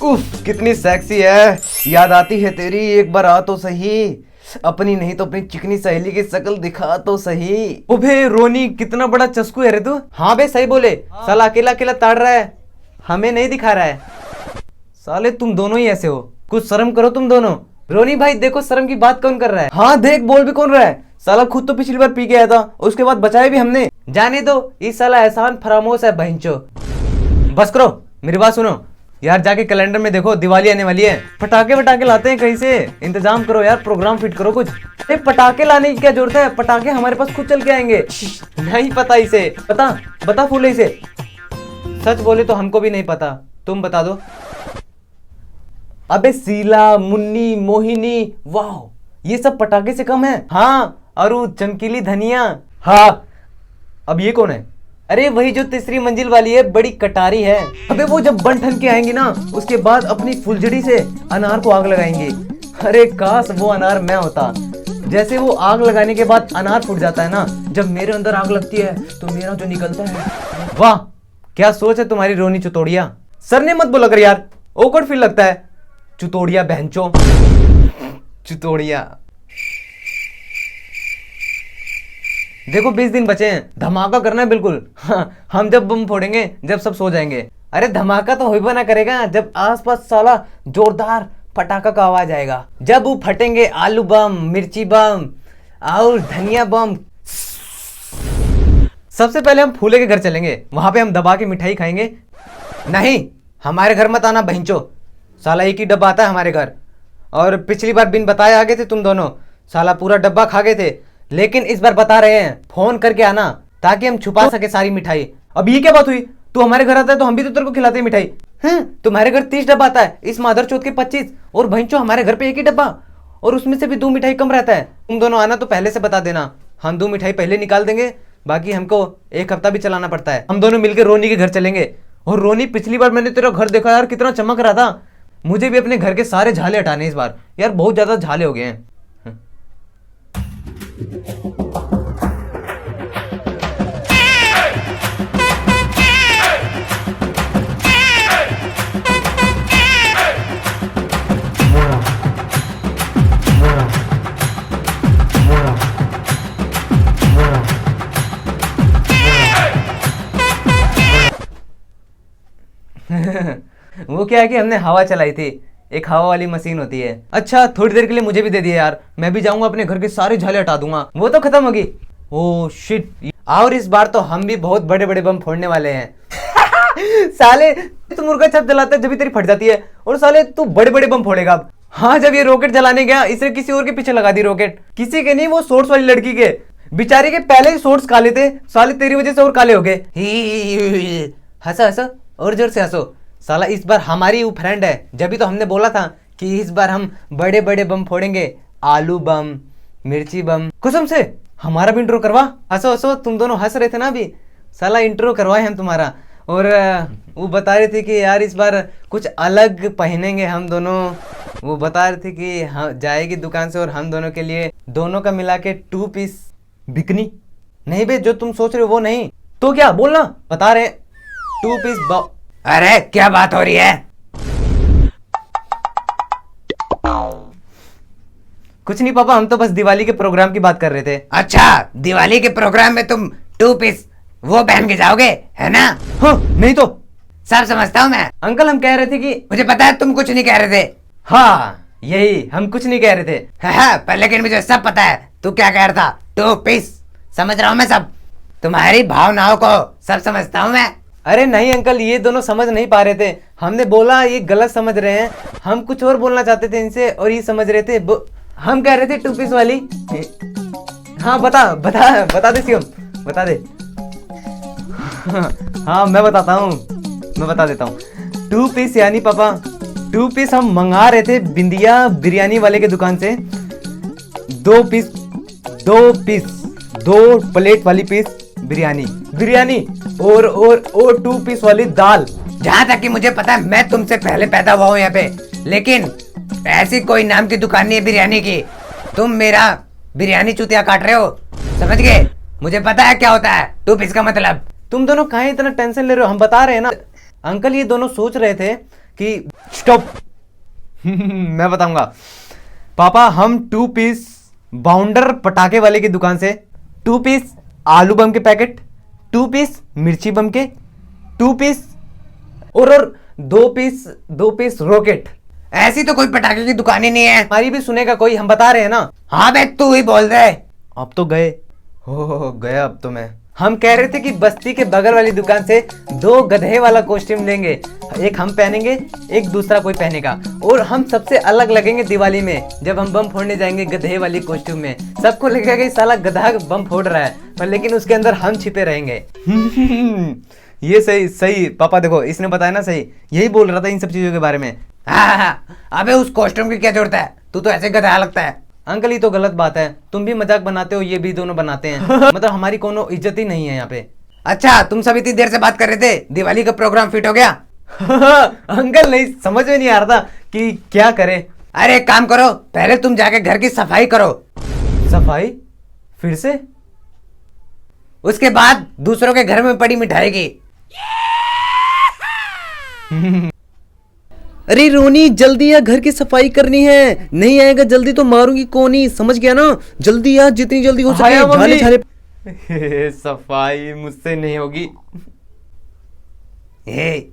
उफ कितनी सेक्सी है। याद आती है तेरी, एक बार आ तो सही। अपनी नहीं तो अपनी चिकनी सहेली की शक्ल दिखा तो सही। ओ बे रोनी, कितना बड़ा चस्कू है रे तू। हाँ बे सही बोले। साला अकेला अकेला ताड़ रहा है, हमें नहीं दिखा रहा है। साले तुम दोनों ही ऐसे हो, कुछ शर्म करो तुम दोनों। रोनी भाई देखो शर्म की बात कौन कर रहा है। हाँ देख बोल भी कौन रहा है। साला खुद तो पिछली बार पी के आया था, उसके बाद बचाया भी हमने। जाने दो, इस साला एहसान फरामोश है बहनचो। बस करो, मेरी बात सुनो यार, जाके कैलेंडर में देखो दिवाली आने वाली है। पटाखे वटाखे लाते हैं कहीं से, इंतजाम करो यार, प्रोग्राम फिट करो कुछ। अरे पटाखे लाने की क्या जरूरत है, पटाखे हमारे पास खुद चल के आएंगे। नहीं पता इसे, बता फूले इसे। सच बोले तो हमको भी नहीं पता, तुम बता दो। अबे सीला, मुन्नी, मोहिनी, वाह ये सब पटाखे से कम है। हाँ अरु, चमकीली धनिया। हाँ अब ये कौन है। अरे वही जो तीसरी मंजिल वाली है, बड़ी कटारी है। अबे वो जब बन ठन के आएंगी ना, उसके बाद अपनी फुलझड़ी से अनार को आग लगाएंगे। अरे काश वो अनार मैं होता। जैसे वो आग लगाने के बाद अनार फूट जाता है ना, जब मेरे अंदर आग लगती है तो मेरा जो निकलता है। वाह क्या सोच है तुम्हारी रोनी चुतोड़िया। सर ने मत बोला कर यार, ओकड़ फील लगता है। चुतोड़िया बहनचो, चुतोड़िया। देखो 20 दिन बचे हैं, धमाका करना है बिल्कुल। हाँ, हम जब बम फोड़ेंगे जब सब सो जाएंगे। अरे धमाका तो होई बना करेगा जब आसपास साला जोरदार पटाखा का आवाज आएगा। जब वो फटेंगे आलू बम, मिर्ची बम और धनिया बम। सबसे पहले हम फूले के घर चलेंगे, वहां पे हम दबा के मिठाई खाएंगे। नहीं हमारे घर मत आना बहनचो, साला एक ही डब्बा आता है हमारे घर। और पिछली बार बिन बताए आ गए थे तुम दोनों, साला पूरा डब्बा खा गए थे। लेकिन इस बार बता रहे हैं, फोन करके आना ताकि हम छुपा सके सारी मिठाई। अब ये क्या बात हुई, तू हमारे घर आता है तो हम भी तो तेरे को खिलाते हैं मिठाई। तुम्हारे घर 30 डब्बा आता है, इस मादर चौथ के 25, और भैंचो हमारे घर पे एक ही डब्बा, और उसमें से भी 2 मिठाई कम रहता है। तुम दोनों आना तो पहले से बता देना, हम 2 मिठाई पहले निकाल देंगे। बाकी हमको 1 हफ्ता भी चलाना पड़ता है। हम दोनों मिलकर रोनी के घर चलेंगे। और रोनी पिछली बार मैंने तेरा घर देखा यार, कितना चमक रहा था। मुझे भी अपने घर के सारे झाले हटाने इस बार यार, बहुत ज्यादा झाले हो गए हैं। वो क्या है कि हमने हवा चलाई थी, एक हवा वाली मशीन होती है। अच्छा थोड़ी देर के लिए मुझे भी दे दिया यार, मैं भी जाऊंगा अपने घर के सारे झाले हटा दूंगा। वो तो खत्म होगी। ओह शिट, और इस बार तो हम भी बहुत बड़े बड़े बम फोड़ने वाले हैं। साले तू मुर्गा छत जलाता है जब भी तेरी फट जाती है, और साले तू बड़े बड़े बम फोड़ेगा अब। हाँ जब ये रॉकेट जलाने गया, इसने किसी और के पीछे लगा दी रॉकेट। किसी के नहीं, वो सोर्स वाली लड़की के। बेचारे के पहले ही सोर्स काले थे, साले तेरी वजह से और काले हो गए। हंसो हंसो और जोर से हंसो। साला इस बार हमारी वो फ्रेंड है, जब भी तो हमने बोला था कि इस बार हम बड़े बड़े बम फोड़ेंगे, आलू बम, मिर्ची बम। कसम से हमारा भी इंट्रो करवा। हंसो हंसो, तुम दोनों हंस रहे थे ना अभी, साला इंट्रो करवाए हम तुम्हारा। और वो बता रहे थे कि यार इस बार कुछ अलग पहनेंगे हम दोनों। वो बता रहे थे कि हाँ जाएगी दुकान से और हम दोनों के लिए दोनों का मिला के 2 पीस बिकनी। नहीं बे, जो तुम सोच रहे हो वो नहीं तो क्या बोलना, बता रहे 2 पीस। अरे क्या बात हो रही है। कुछ नहीं पापा, हम तो बस दिवाली के प्रोग्राम की बात कर रहे थे। अच्छा दिवाली के प्रोग्राम में तुम 2 पीस वो पहन के जाओगे है ना। हाँ नहीं तो सब समझता हूँ मैं। अंकल हम कह रहे थे कि मुझे पता है तुम कुछ नहीं कह रहे थे। हाँ यही, हम कुछ नहीं कह रहे थे। हाँ, पर लेकिन मुझे सब पता है तू क्या कह रहा था। 2 पीस समझ रहा हूँ मैं, सब तुम्हारी भावनाओं को सब समझता हूँ मैं। अरे नहीं अंकल, ये दोनों समझ नहीं पा रहे थे। हमने बोला ये गलत समझ रहे हैं, हम कुछ और बोलना चाहते थे इनसे और ये समझ रहे थे। हम कह रहे थे 2 पीस वाली। हाँ बता दे शिवम, बता दे। हाँ मैं बताता हूँ, मैं बता देता हूँ। 2 पीस यानी पापा 2 पीस हम मंगा रहे थे बिंदिया बिरयानी वाले के दुकान से। 2 पीस 2 प्लेट वाली पीस बिरयानी और 2 पीस वाली दाल। जहां तक कि मुझे पता है मैं तुमसे पहले पैदा हुआ हूँ यहाँ पे, लेकिन ऐसी कोई नाम की दुकान नहीं है बिरयानी की। तुम मेरा बिरयानी चूतिया काट रहे हो, समझ गए। मुझे पता है क्या होता है 2 पीस का मतलब। तुम दोनों काहे इतना टेंशन ले रहे हो, हम बता रहे हैं ना। अंकल ये दोनों सोच रहे थे कि स्टॉप। मैं बताऊंगा पापा, हम 2 पीस बाउंडर पटाखे वाले की दुकान से 2 पीस आलू बम के पैकेट, 2 पीस मिर्ची बम के, 2 पीस और 2 पीस रॉकेट। ऐसी तो कोई पटाखे की दुकान ही नहीं है। हमारी भी सुनेगा कोई, हम बता रहे हैं ना। हाँ बे, तू ही बोल रहे। अब तो गए हो गया अब तो मैं। हम कह रहे थे कि बस्ती के बगल वाली दुकान से 2 गधे वाला कॉस्ट्यूम लेंगे, एक हम पहनेंगे, एक दूसरा कोई पहनेगा, और हम सबसे अलग लगेंगे दिवाली में जब हम बम फोड़ने जाएंगे गधे वाली कॉस्ट्यूम में। सबको लगेगा कि साला गधा बम फोड़ रहा है, पर लेकिन उसके अंदर हम छिपे रहेंगे। ये सही सही पापा, देखो इसने बताया ना सही, यही बोल रहा था इन सब चीजों के बारे में। हाँ, अबे उस कॉस्ट्यूम की क्या जरूरत है, तू तो ऐसे गधा लगता है। अंकल ये तो गलत बात है, तुम भी मजाक बनाते हो, ये भी दोनों बनाते हैं। मतलब हमारी कोनो इज्जत ही नहीं है यहाँ पे। अच्छा, तुम सब इतनी देर से बात कर रहे थे, दिवाली का प्रोग्राम फिट हो गया? अंकल नहीं समझ में नहीं आ रहा था कि क्या करे। अरे एक काम करो, पहले तुम जाके घर की सफाई करो, सफाई फिर से? उसके बाद दूसरों के घर में पड़ी मिठाई की। अरे रोनी जल्दी आ, घर की सफाई करनी है, नहीं आएगा जल्दी तो मारूंगी कोनी, समझ गया ना? जल्दी आ, जितनी जल्दी हो सके। झाले झाले। सफाई मुझसे नहीं होगी। ए,